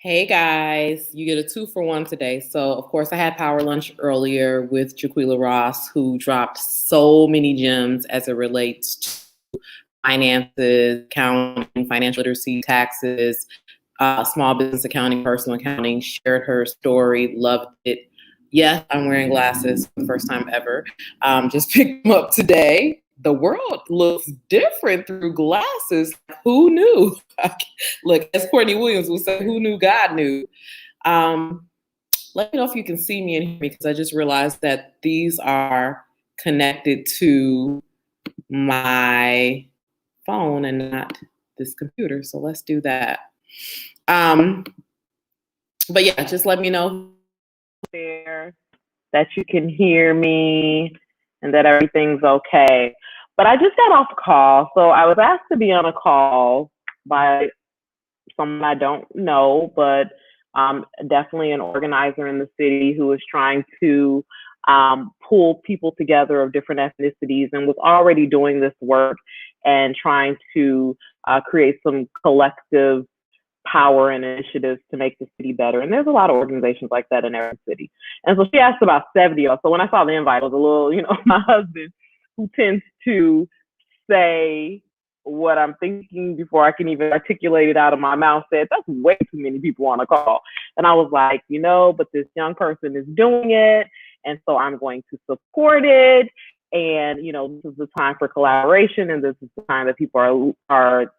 Hey guys, you get a 2-for-1 today. So, of course, I had Power Lunch earlier with Jaquila Ross, who dropped so many gems as it relates to finances, accounting, financial literacy, taxes, small business accounting, personal accounting. Shared her story, loved it. Yes, I'm wearing glasses for the first time ever. Just picked them up today. The world looks different through glasses. Who knew? Look, as Courtney Williams would say, who knew God knew? Um, Let me know if you can see me and hear me, because I just realized that these are connected to my phone and not this computer. So let's do that. But yeah, just let me know there that you can hear me and that everything's okay. But I just got off a call. So I was asked to be on a call by someone I don't know, but definitely an organizer in the city who is trying to pull people together of different ethnicities and was already doing this work and trying to create some collective power and initiatives to make the city better. And there's a lot of organizations like that in every city. And so she asked about 70 of us. So when I saw the invite, it was a little, my husband, who tends to say what I'm thinking before I can even articulate it out of my mouth, said, that's way too many people on a call. And I was like, but this young person is doing it. And so I'm going to support it. And, this is the time for collaboration. And this is the time that people are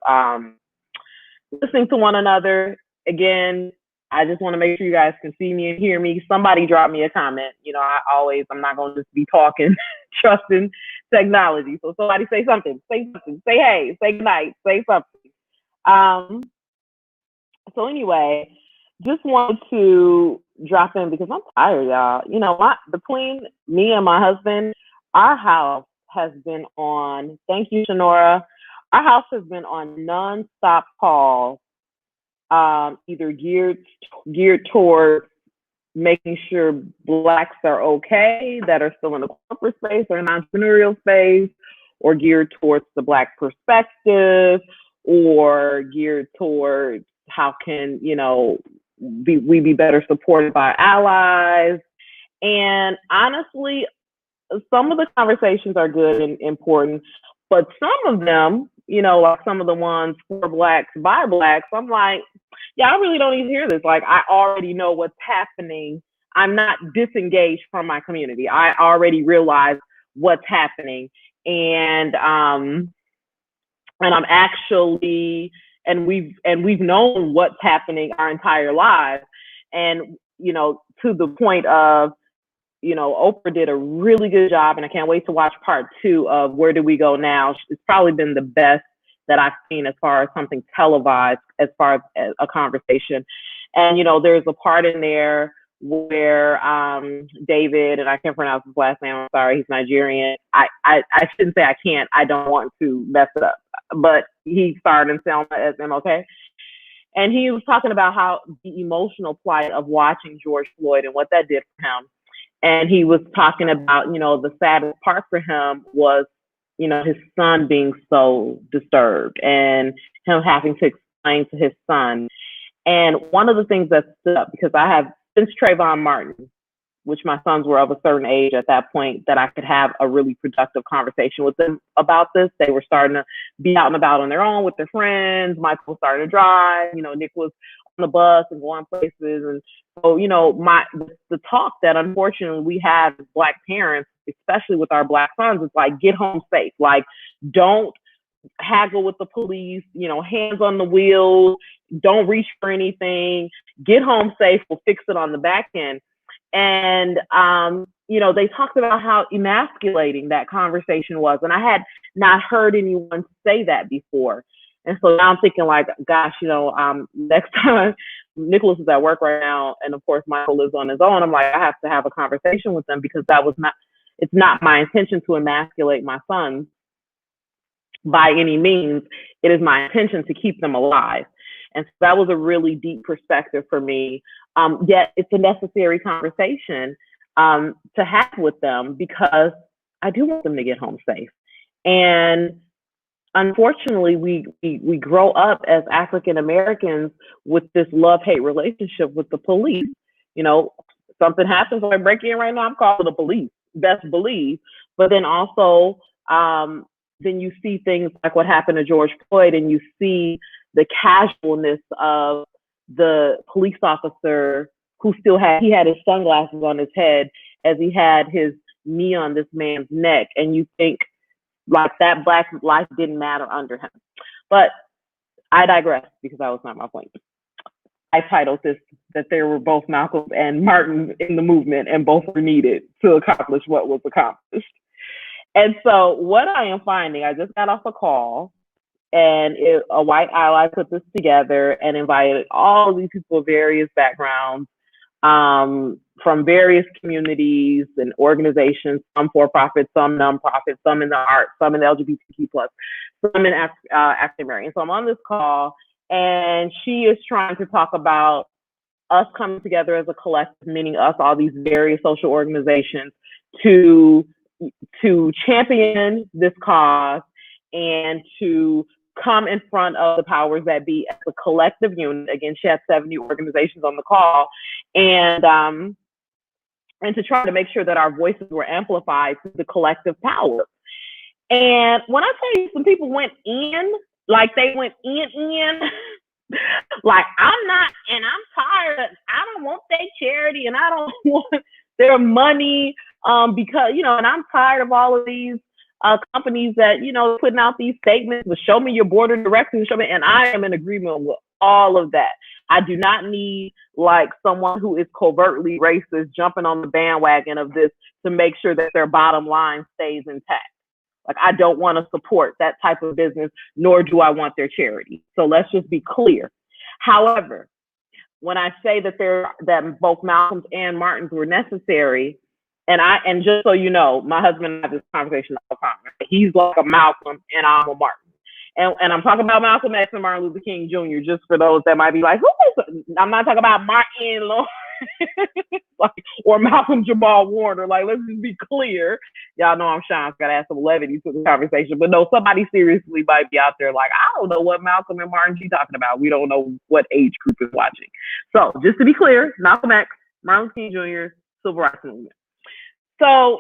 listening to one another. Again, I just want to make sure you guys can see me and hear me. Somebody drop me a comment. I'm not going to just be talking, trusting technology. So somebody say something, say hey, say good night, say something. So anyway, just wanted to drop in because I'm tired, y'all. Between me and my husband, our house has been on, thank you, Shanora, our house has been on nonstop calls, either geared towards making sure Blacks are okay, that are still in the corporate space or an entrepreneurial space, or geared towards the Black perspective, or geared towards how can, we be better supported by allies. And honestly, some of the conversations are good and important, but some of them, like some of the ones for Blacks by Blacks, I'm like, yeah, I really don't even hear this. Like, I already know what's happening. I'm not disengaged from my community. I already realize what's happening. And I'm actually, and we've known what's happening our entire lives. And, to the point of, Oprah did a really good job, and I can't wait to watch part 2 of Where Do We Go Now. It's probably been the best that I've seen as far as something televised, as far as a conversation. And, there's a part in there where David, and I can't pronounce his last name, I'm sorry, he's Nigerian. I shouldn't say I can't, I don't want to mess it up, but he starred in Selma as MLK. And he was talking about how the emotional plight of watching George Floyd and what that did for him. And he was talking about, the saddest part for him was, his son being so disturbed and him having to explain to his son. And one of the things that stood up, because I have, since Trayvon Martin, which my sons were of a certain age at that point, that I could have a really productive conversation with them about this. They were starting to be out and about on their own with their friends. Michael was starting to drive. Nick was on the bus and going places. And so, the talk that unfortunately we have as Black parents, especially with our Black sons, is like, get home safe. Like, don't haggle with the police, hands on the wheel, don't reach for anything, get home safe, we'll fix it on the back end. And, they talked about how emasculating that conversation was. And I had not heard anyone say that before. And so now I'm thinking like, gosh, next time Nicholas is at work right now, and of course Michael lives on his own, I'm like, I have to have a conversation with them, because it's not my intention to emasculate my sons by any means. It is my intention to keep them alive. And so that was a really deep perspective for me. Yet it's a necessary conversation to have with them, because I do want them to get home safe. And unfortunately, we grow up as African Americans with this love-hate relationship with the police. You know, something happens, I break in right now, I'm calling the police. Best believe. But then also, then you see things like what happened to George Floyd, and you see the casualness of the police officer who he had his sunglasses on his head as he had his knee on this man's neck, and you think like that black life didn't matter under him. But I digress because that was not my point. I titled this that there were both Malcolm and Martin in the movement, and both were needed to accomplish what was accomplished. And so what I am finding, I just got off a call, and a white ally put this together and invited all of these people of various backgrounds, from various communities and organizations, some for-profit, some non-profit, some in the arts, some in the LGBTQ+, some in African American. So I'm on this call, and she is trying to talk about us coming together as a collective, meaning us, all these various social organizations, to champion this cause and to come in front of the powers that be as a collective unit. Again, she had 70 organizations on the call, and to try to make sure that our voices were amplified to the collective power. And when I tell you, some people went in, like they went in, like I'm not, and I'm tired. I don't want their charity, and I don't want their money, because, you know, and I'm tired of all of these companies that, you know, putting out these statements with show me your board of directors, show me, and I am in agreement with all of that. I do not need like someone who is covertly racist jumping on the bandwagon of this to make sure that their bottom line stays intact. Like, I don't want to support that type of business, nor do I want their charity. So let's just be clear. However, when I say that both Malcolm's and Martin's were necessary, and just so you know, my husband and I have this conversation all the time. Right? He's like a Malcolm and I'm a Martin. And I'm talking about Malcolm X and Martin Luther King Jr., just for those that might be like, who is it? I'm not talking about Martin like, or Malcolm Jamal Warner. Like, let's just be clear. Y'all know I'm shy. I've got to add some levity to the conversation. But no, somebody seriously might be out there like, I don't know what Malcolm and Martin G talking about. We don't know what age group is watching. So just to be clear, Malcolm X, Martin Luther King Jr., Civil Rights Movement. So,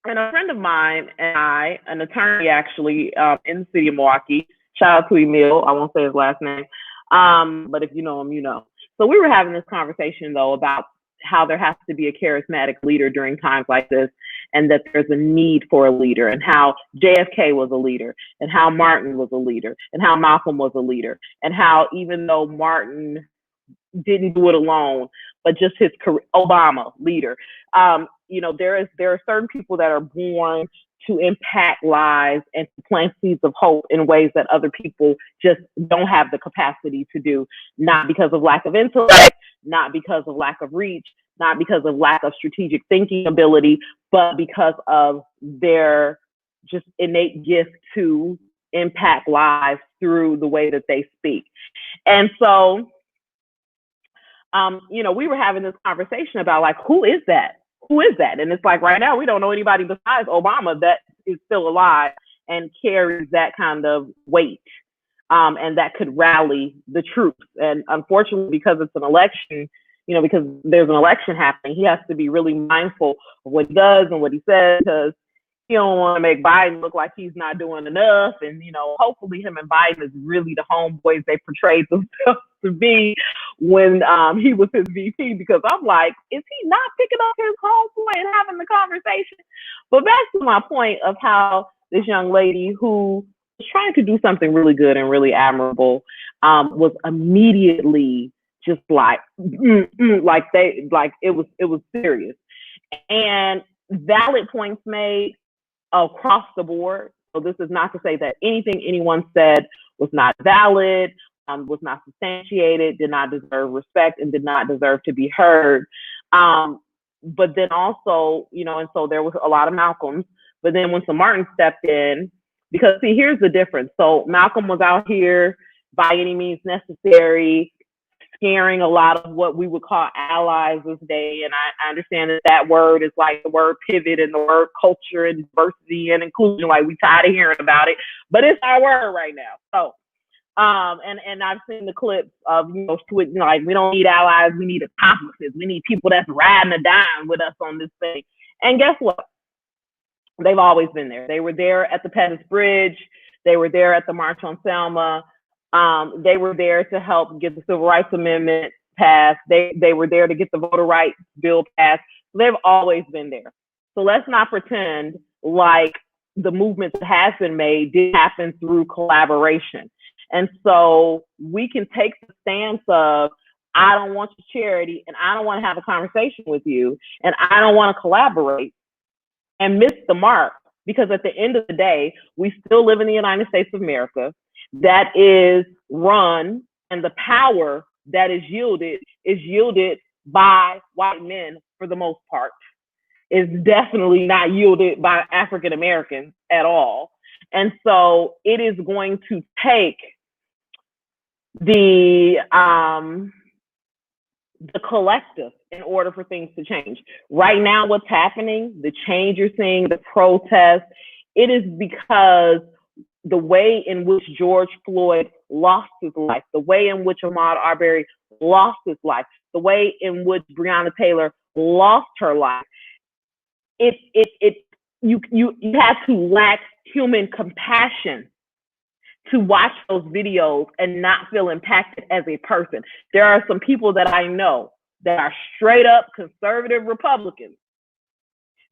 and a friend of mine and I, an attorney actually, in the city of Milwaukee, shout out to Emil, I won't say his last name, but if you know him, you know. So we were having this conversation, though, about how there has to be a charismatic leader during times like this, and that there's a need for a leader, and how JFK was a leader, and how Martin was a leader, and how Malcolm was a leader, and how even though Martin didn't do it alone, but just his career, Obama, leader. You know, there are certain people that are born to impact lives and to plant seeds of hope in ways that other people just don't have the capacity to do, not because of lack of intellect, not because of lack of reach, not because of lack of strategic thinking ability, but because of their just innate gift to impact lives through the way that they speak. And so, you know, we were having this conversation about like, who is that? Who is that? And it's like, right now, we don't know anybody besides Obama that is still alive and carries that kind of weight, and that could rally the troops. And unfortunately, because it's an election, you know, because there's an election happening, he has to be really mindful of what he does and what he says, because he don't want to make Biden look like he's not doing enough. And, you know, hopefully him and Biden is really the homeboys they portrayed themselves to be when he was his VP, because I'm like, is he not picking up his homeboy and having the conversation? But back to my point of how this young lady who was trying to do something really good and really admirable was immediately just like, like it was serious. And valid points made across the board. So this is not to say that anything anyone said was not valid, was not substantiated, did not deserve respect, and did not deserve to be heard. But then also, you know, and so there was a lot of Malcolms, but then when some Martin stepped in, because see, here's the difference. So Malcolm was out here by any means necessary, scaring a lot of what we would call allies this day. And I understand that word is like the word pivot and the word culture and diversity and inclusion. Like, we tired of hearing about it, but it's our word right now. So, and I've seen the clips of, like, we don't need allies, we need accomplices. We need people that's riding a dime with us on this thing. And guess what? They've always been there. They were there at the Pettus Bridge. They were there at the March on Selma. They were there to help get the Civil Rights Amendment passed. They were there to get the Voter Rights Bill passed. So they've always been there. So let's not pretend like the movement that has been made did happen through collaboration. And so we can take the stance of, I don't want your charity, and I don't want to have a conversation with you, and I don't want to collaborate, and miss the mark, because at the end of the day, we still live in the United States of America that is run, and the power that is yielded by white men for the most part. Is definitely not yielded by African Americans at all. And so it is going to take the collective in order for things to change. Right now, what's happening, the change you're seeing, the protests, it is because the way in which George Floyd lost his life, the way in which Ahmaud Arbery lost his life, the way in which Breonna Taylor lost her life, you have to lack human compassion to watch those videos and not feel impacted as a person. There are some people that I know that are straight up conservative Republicans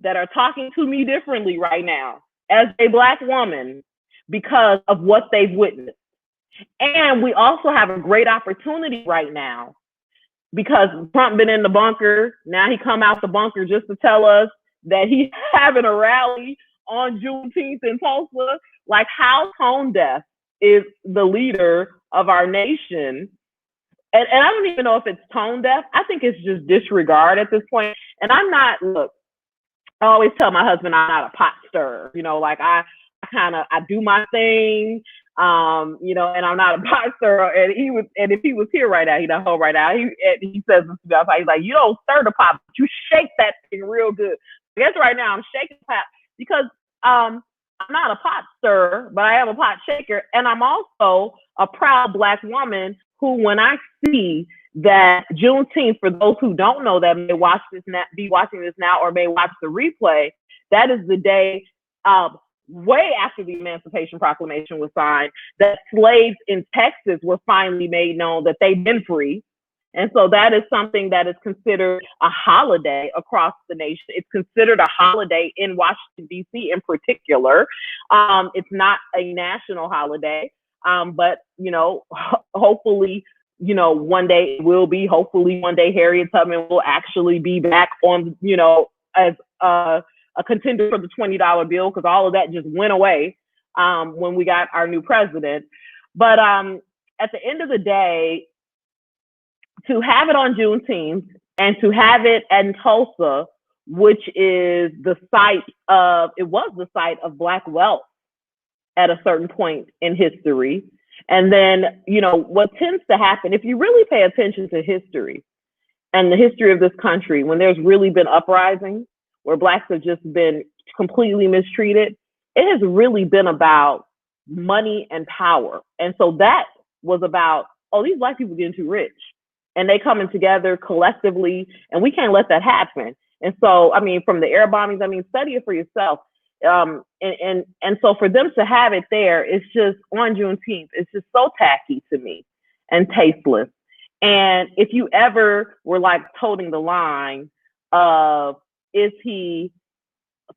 that are talking to me differently right now as a Black woman because of what they've witnessed. And we also have a great opportunity right now because Trump been in the bunker. Now he come out the bunker just to tell us that he's having a rally on Juneteenth in Tulsa. Like, how tone deaf is the leader of our nation? And I don't even know if it's tone deaf. I think it's just disregard at this point. And I'm not, look, I always tell my husband I'm not a pot stirrer. Like I do my thing, and I'm not a pot stirrer. And if he was here right now, he'd not home right now. He says this to me outside. He's like, you don't stir the pot, but you shake that thing real good. I guess right now I'm shaking the pot because I'm not a pot stirrer, but I am a pot shaker. And I'm also a proud Black woman who, when I see that Juneteenth, for those who don't know that may be watching this now or may watch the replay, that is the day way after the Emancipation Proclamation was signed, that slaves in Texas were finally made known that they've been free. And so that is something that is considered a holiday across the nation. It's considered a holiday in Washington, D.C. in particular. It's not a national holiday, but, hopefully, one day it will be. Hopefully one day Harriet Tubman will actually be back on, as a contender for the $20 bill, because all of that just went away when we got our new president. But at the end of the day, to have it on Juneteenth and to have it in Tulsa, which is it was the site of Black wealth at a certain point in history. And then, what tends to happen, if you really pay attention to history and the history of this country, when there's really been uprisings where Blacks have just been completely mistreated, it has really been about money and power. And so that was about, these Black people getting too rich. And they coming together collectively, and we can't let that happen. And so, from the air bombings, study it for yourself. And so for them to have it there, it's just on Juneteenth, it's just so tacky to me and tasteless. And if you ever were like toting the line of, is he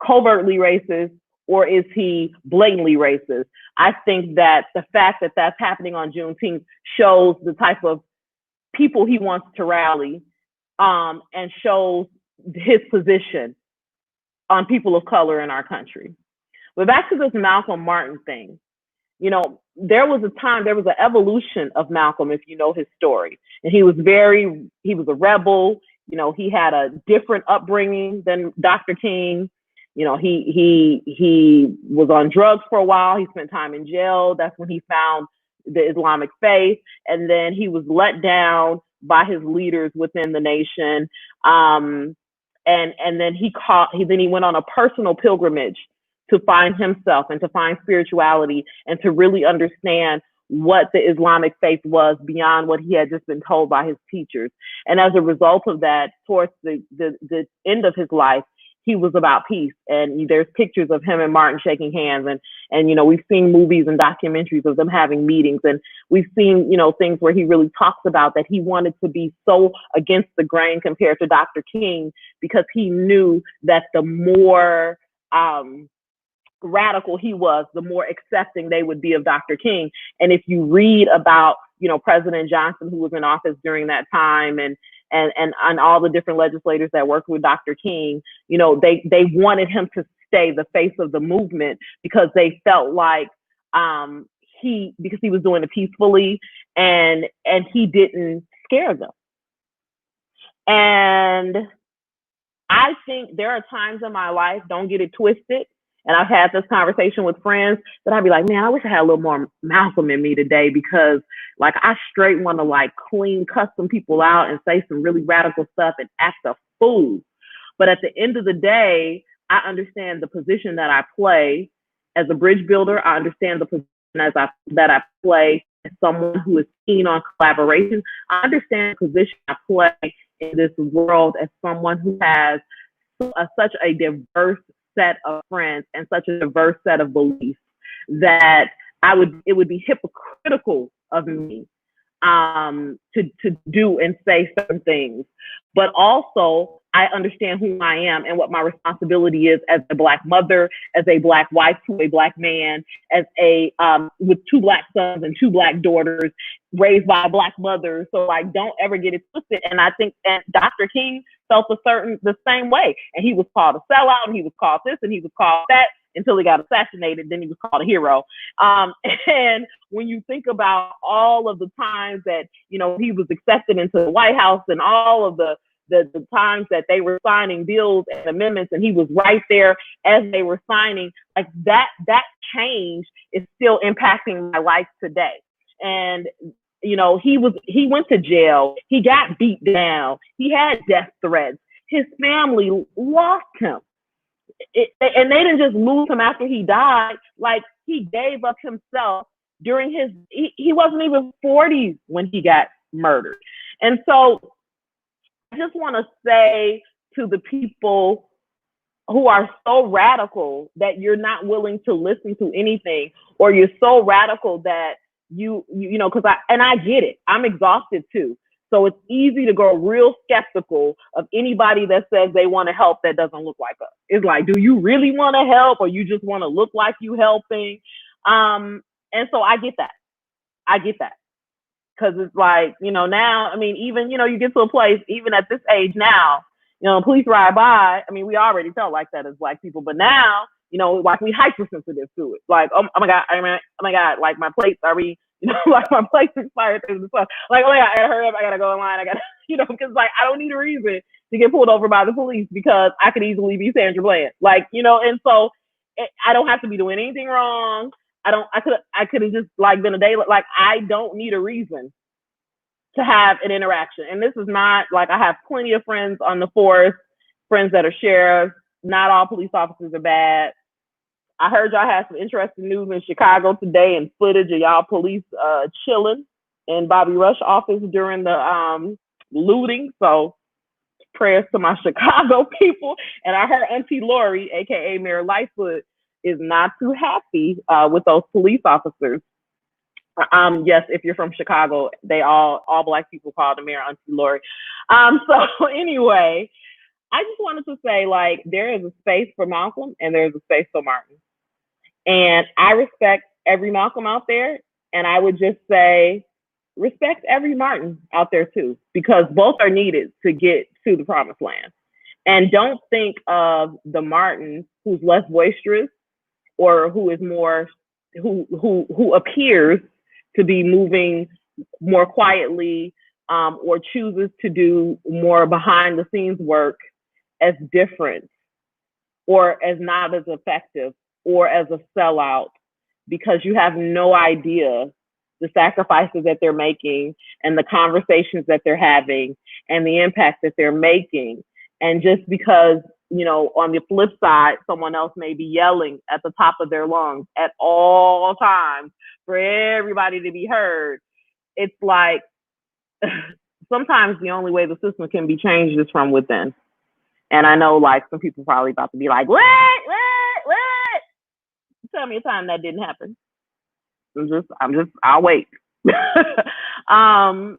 covertly racist or is he blatantly racist? I think that the fact that that's happening on Juneteenth shows the type of people he wants to rally, and shows his position on people of color in our country. But back to this Malcolm Martin thing, there was an evolution of Malcolm, if you know his story. And he was a rebel. He had a different upbringing than Dr. King. He was on drugs for a while. He spent time in jail. That's when he found the Islamic faith. And then he was let down by his leaders within the nation. And then he went on a personal pilgrimage to find himself and to find spirituality and to really understand what the Islamic faith was beyond what he had just been told by his teachers. And as a result of that, towards the end of his life, he was about peace. And there's pictures of him and Martin shaking hands. And we've seen movies and documentaries of them having meetings. And we've seen, things where he really talks about that he wanted to be so against the grain compared to Dr. King, because he knew that the more radical he was, the more accepting they would be of Dr. King. And if you read about, President Johnson, who was in office during that time, and all the different legislators that worked with Dr. King, they wanted him to stay the face of the movement, because they felt like because he was doing it peacefully, and he didn't scare them. And I think there are times in my life, don't get it twisted, and I've had this conversation with friends, that I'd be like, man, I wish I had a little more Malcolm in me today, because like I straight want to clean, cuss some people out and say some really radical stuff and act a fool. But at the end of the day, I understand the position that I play as a bridge builder. I understand the position that I play as someone who is keen on collaboration. I understand the position I play in this world as someone who has such a diverse set of friends and such a diverse set of beliefs, that it would be hypocritical of me to do and say certain things. But also, I understand who I am and what my responsibility is as a Black mother, as a Black wife to a Black man, as with 2 Black sons and 2 Black daughters, raised by a Black mother. So don't ever get it twisted. And I think that Dr. King felt the same way. And he was called a sellout, and he was called this, and he was called that, until he got assassinated. Then he was called a hero. And when you think about all of the times that, he was accepted into the White House, and all of the times that they were signing bills and amendments, and he was right there as they were signing, that change is still impacting my life today. And he went to jail, he got beat down, he had death threats, his family lost him. And they didn't just lose him after he died. He gave up himself during he wasn't even 40 when he got murdered. And so I just want to say to the people who are so radical that you're not willing to listen to anything, or you're so radical that because I get it. I'm exhausted too. So it's easy to go real skeptical of anybody that says they want to help that doesn't look like us. It's like, do you really want to help, or you just want to look like you helping? And so I get that. Because it's like, now, even, you get to a place, even at this age now, police ride by. We already felt like that as Black people, but now, we hypersensitive to it. Oh my God, my plates are my plates expired through the sun. Oh my God, I gotta hurry up, I gotta go in line, I gotta, because I don't need a reason to get pulled over by the police, because I could easily be Sandra Bland. And so I don't have to be doing anything wrong. I could have just been a day. I don't need a reason to have an interaction. And this is not I have plenty of friends on the force, friends that are sheriffs. Not all police officers are bad. I heard y'all had some interesting news in Chicago today, and footage of y'all police chilling in Bobby Rush's office during the looting. So prayers to my Chicago people. And I heard Auntie Lori, aka Mayor Lightfoot, is not too happy with those police officers. Yes, if you're from Chicago, they all Black people call the mayor Auntie Lori. So anyway, I just wanted to say there is a space for Malcolm and there's a space for Martin. And I respect every Malcolm out there. And I would just say, respect every Martin out there too, because both are needed to get to the promised land. And don't think of the Martin who's less boisterous, or who is more, who appears to be moving more quietly, or chooses to do more behind the scenes work, as different, or as not as effective, or as a sellout, because you have no idea the sacrifices that they're making and the conversations that they're having and the impact that they're making. And just because, on the flip side, someone else may be yelling at the top of their lungs at all times for everybody to be heard, it's like sometimes the only way the system can be changed is from within. And I know like some people probably about to be like, what? Tell me a time that didn't happen. I'll wait. And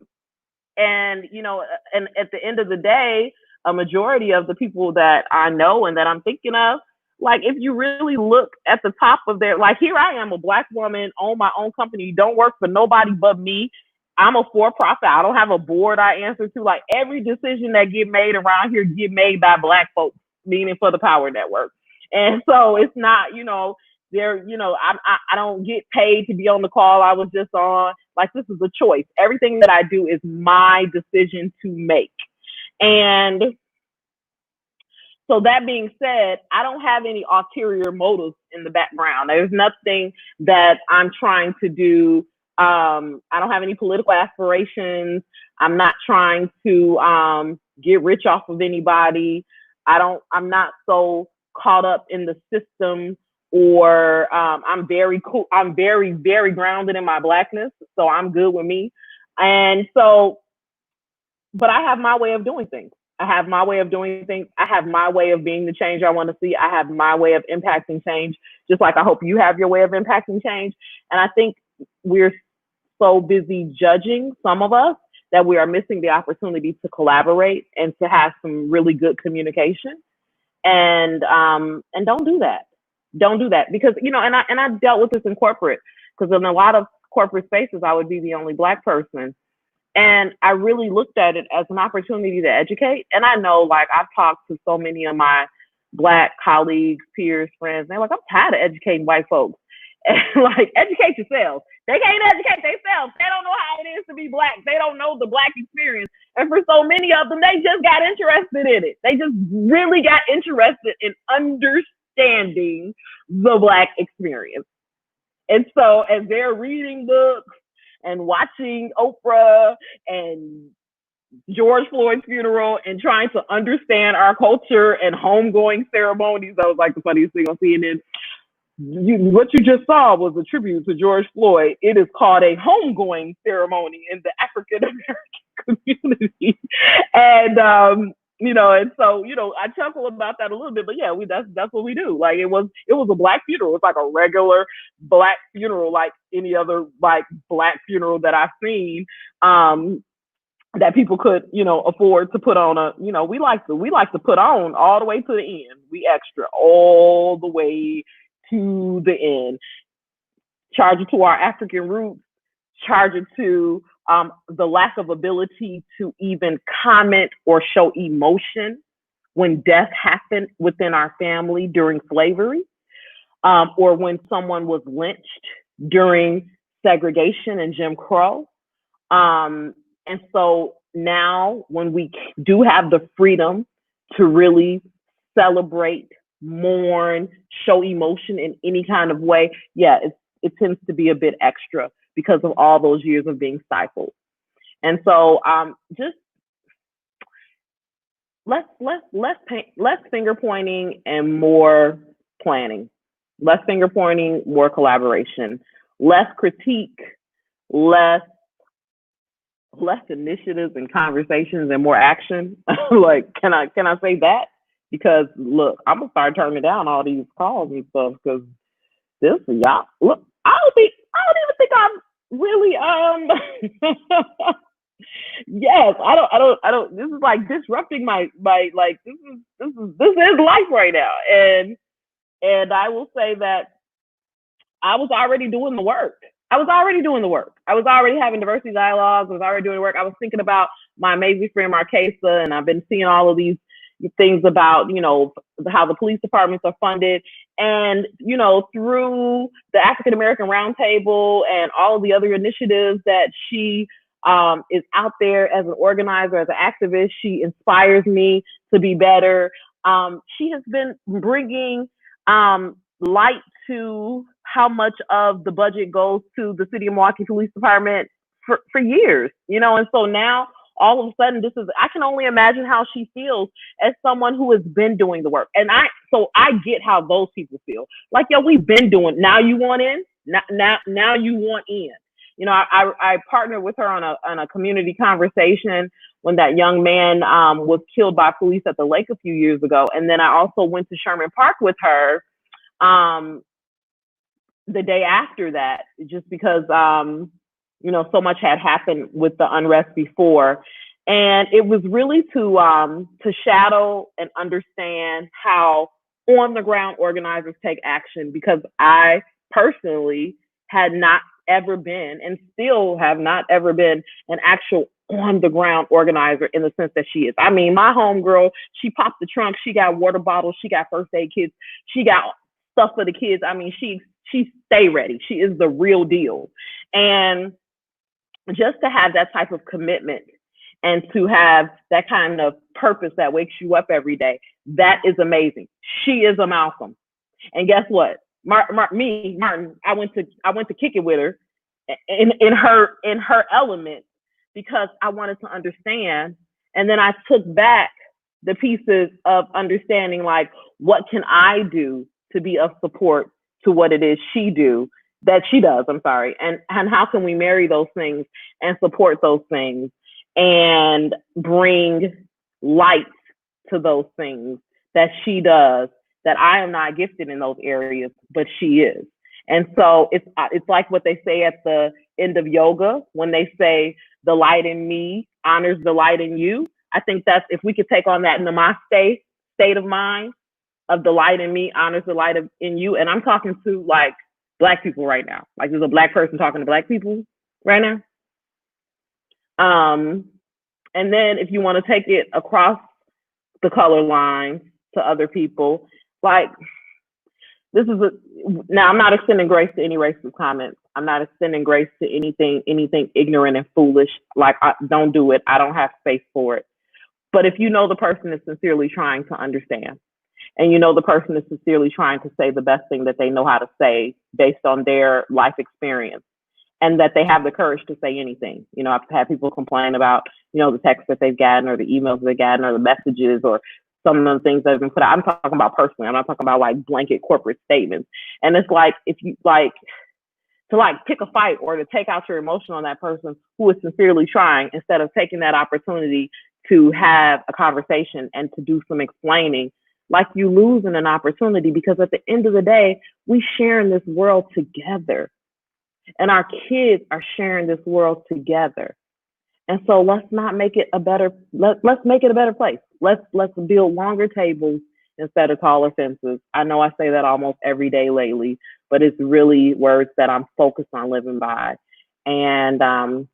at the end of the day, a majority of the people that I know and that I'm thinking of, like, if you really look at the top of their, like, here I am, a Black woman, own my own company, don't work for nobody but me. I'm a for-profit. I don't have a board I answer to. Like, every decision that get made around here get made by Black folks, meaning for the PowHER Network. And so it's not, I don't get paid to be on the call I was just on. Like, this is a choice. Everything that I do is my decision to make. And so that being said, I don't have any ulterior motives in the background. There's nothing that I'm trying to do. I don't have any political aspirations. I'm not trying to get rich off of anybody. I'm not so caught up in the system, or I'm very cool. I'm very, very grounded in my Blackness. So I'm good with me. And so, but I have my way of doing things. I have my way of doing things. I have my way of being the change I want to see. I have my way of impacting change, just like I hope you have your way of impacting change. And I think we're so busy judging, some of us, that we are missing the opportunity to collaborate and to have some really good communication. And don't do that. Don't do that, because and I dealt with this in corporate, because in a lot of corporate spaces I would be the only Black person. And I really looked at it as an opportunity to educate. And I know, like, I've talked to so many of my Black colleagues, peers, friends, and they're like, I'm tired of educating white folks. And like, educate yourselves. They can't educate themselves. They don't know how it is to be Black. They don't know the Black experience. And for so many of them, they just got interested in it. They just really got interested in understanding the Black experience. And so as they're reading books and watching Oprah and George Floyd's funeral and trying to understand our culture and homegoing ceremonies, that was like the funniest thing on CNN. What you just saw was a tribute to George Floyd. It is called a homegoing ceremony in the African American community. And and so, I chuckle about that a little bit, but yeah, that's what we do. Like, it was a Black funeral. It's like a regular Black funeral, like any other like Black funeral that I've seen, that people could, afford to put on we like to put on all the way to the end. We extra all the way to the end. Charge it to our African roots, charge it to the lack of ability to even comment or show emotion when death happened within our family during slavery, or when someone was lynched during segregation and Jim Crow. And so now, when we do have the freedom to really celebrate, mourn, show emotion in any kind of way, yeah, it tends to be a bit extra because of all those years of being stifled. And so just less finger pointing and more planning. Less finger pointing, more collaboration. Less critique, less initiatives and conversations, and more action. Like, can I say that? Because look, I'm gonna start turning down all these calls and stuff, because this, y'all, look, I don't even think I'm really yes, I don't this is like disrupting my like, this is life right now. And I will say that I was already doing the work. I was already having diversity dialogues. I was already doing the work. I was thinking about my amazing friend Marquesa, and I've been seeing all of these things about, how the police departments are funded. And, through the African American Roundtable and all of the other initiatives that she is out there as an organizer, as an activist, she inspires me to be better. She has been bringing light to how much of the budget goes to the city of Milwaukee Police Department for years, and so now all of a sudden I can only imagine how she feels as someone who has been doing the work. And I get how those people feel. Like, yo, we've been doing, now you want in? Now you want in. I partnered with her on a community conversation when that young man was killed by police at the lake a few years ago. And then I also went to Sherman Park with her the day after that, just because so much had happened with the unrest before. And it was really to shadow and understand how on the ground organizers take action, because I personally had not ever been, and still have not ever been, an actual on the ground organizer in the sense that she is. I mean, my homegirl, she popped the trunk, she got water bottles, she got first aid kits, she got stuff for the kids. I mean, she stay ready. She is the real deal. And just to have that type of commitment and to have that kind of purpose that wakes you up every day, that is amazing. She is a Malcolm. And guess what? Martin, I went to kick it with her in her element, because I wanted to understand. And then I took back the pieces of understanding, like, what can I do to be of support to what it is she does, and how can we marry those things and support those things and bring light to those things that she does, that I am not gifted in those areas, but she is. And so it's like what they say at the end of yoga, when they say the light in me honors the light in you. I think that's, if we could take on that namaste state of mind of the light in me honors the light in you. And I'm talking to, like, Black people right now. Like, there's a Black person talking to Black people right now. And then if you want to take it across the color lines to other people, like, now I'm not extending grace to any racist comments. I'm not extending grace to anything ignorant and foolish. Like, don't do it. I don't have space for it. But if you know the person is sincerely trying to understand, and you know the person is sincerely trying to say the best thing that they know how to say based on their life experience, and that they have the courage to say anything. I've had people complain about, the texts that they've gotten, or the emails they've gotten, or the messages, or some of the things that have been put out. I'm talking about personally. I'm not talking about, like, blanket corporate statements. And it's like, if you to pick a fight or to take out your emotion on that person who is sincerely trying, instead of taking that opportunity to have a conversation and to do some explaining, like, you losing an opportunity, because at the end of the day, we sharing this world together, and our kids are sharing this world together. And so let's not make it let's make it a better place. Let's build longer tables instead of taller fences. I know I say that almost every day lately, but it's really words that I'm focused on living by. And I don't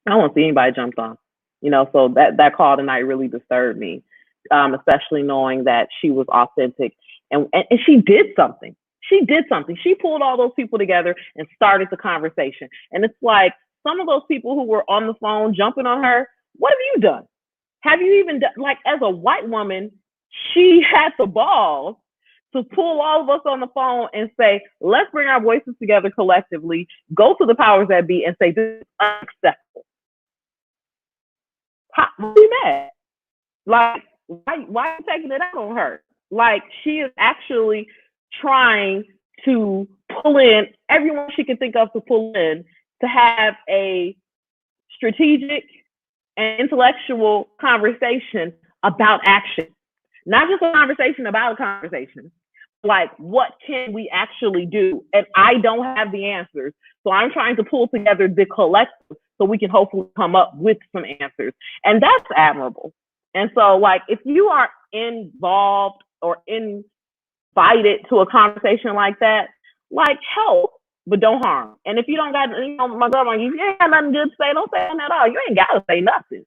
want to see anybody jumped on, so that call tonight really disturbed me, especially knowing that she was authentic and she did something. She pulled all those people together and started the conversation. And it's like, some of those people who were on the phone jumping on her, what have you done? Have you even done, like, as a white woman, she had the balls to pull all of us on the phone and say, let's bring our voices together collectively, go to the powers that be and say, this is unacceptable. How are you mad? Like, why are you taking it out on her? Like, she is actually trying to pull in everyone she can think of to pull in, to have a strategic and intellectual conversation about action. Not just a conversation about a conversation. Like, what can we actually do? And I don't have the answers. So I'm trying to pull together the collective so we can hopefully come up with some answers. And that's admirable. And so, like, if you are involved or invited to a conversation like that, like, help, but don't harm. And if you don't got, my grandma, you ain't got nothing good to say, don't say nothing at all. You ain't got to say nothing.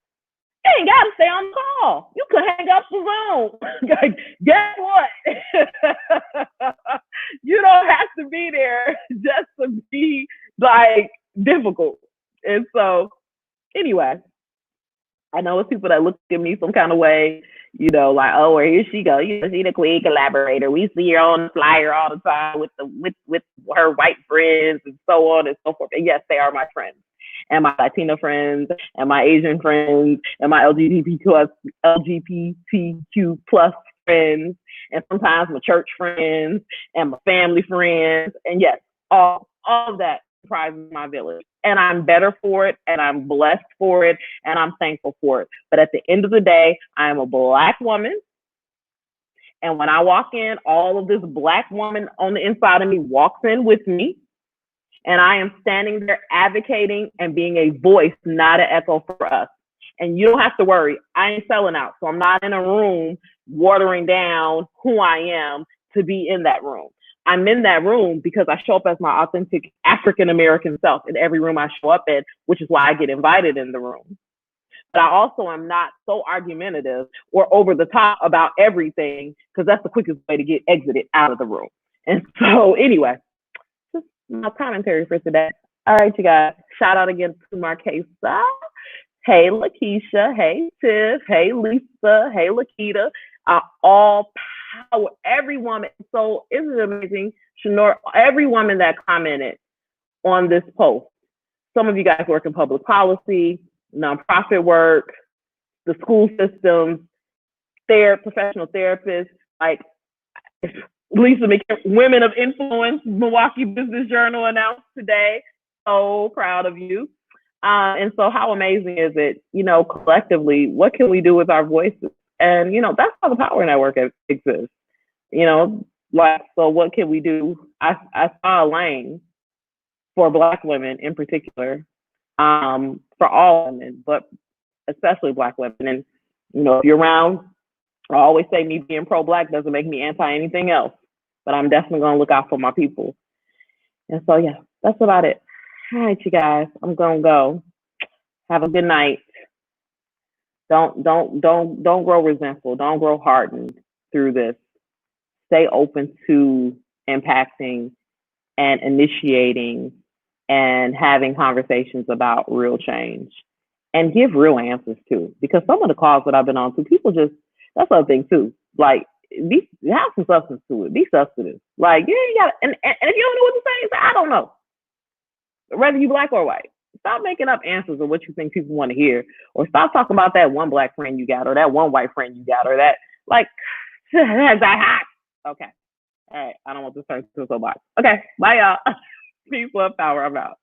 You ain't got to stay on the call. You could hang up the phone. Guess what? You don't have to be there just to be, like, difficult. And so, anyway, I know it's people that look at me some kind of way, You know, like, oh, where here she go. You know, she the queen collaborator. We see her on the flyer all the time with her white friends and so on and so forth. And yes, they are my friends, and my Latino friends, and my Asian friends, and my LGBTQ plus friends, and sometimes my church friends and my family friends. And yes, all of that comprises my village. And I'm better for it, and I'm blessed for it, and I'm thankful for it. But at the end of the day, I am a Black woman. And when I walk in, all of this Black woman on the inside of me walks in with me. And I am standing there advocating and being a voice, not an echo for us. And you don't have to worry. I ain't selling out. So I'm not in a room watering down who I am to be in that room. I'm in that room because I show up as my authentic African American self in every room I show up in, which is why I get invited in the room. But I also am not so argumentative or over the top about everything, because that's the quickest way to get exited out of the room. And so anyway, just my commentary for today. All right, you guys. Shout out again to Marquesa. Hey, Lakeisha. Hey, Tiff. Hey, Lisa. Hey, Lakita. All power, every woman. So isn't it amazing, Shanor? Every woman that commented on this post. Some of you guys work in public policy, nonprofit work, the school systems, professional therapists, like Lisa McKim, Women of Influence, Milwaukee Business Journal announced today. So proud of you. And so how amazing is it, you know, collectively, what can we do with our voices? And, you know, that's how the Power Network exists. You know, like, so what can we do? I saw a lane for Black women in particular, for all women, but especially Black women. And, you know, if you're around, I always say me being pro-Black doesn't make me anti anything else, but I'm definitely going to look out for my people. And so, yeah, that's about it. All right, you guys, I'm going to go. Have a good night. Don't grow resentful. Don't grow hardened through this. Stay open to impacting and initiating and having conversations about real change, and give real answers too. Because some of the calls that I've been on to, people just, that's other thing too. Like, have some substance to it. Be substantive. Like, yeah, you got, and if you don't know what to say, I don't know. Whether you Black or white. Stop making up answers of what you think people want to hear, or stop talking about that one Black friend you got, or that one white friend you got, or that, like, that's that hot. Okay. All right. I don't want this to turn to a soapbox. Okay. Bye, y'all. Peace, love, power. I'm out.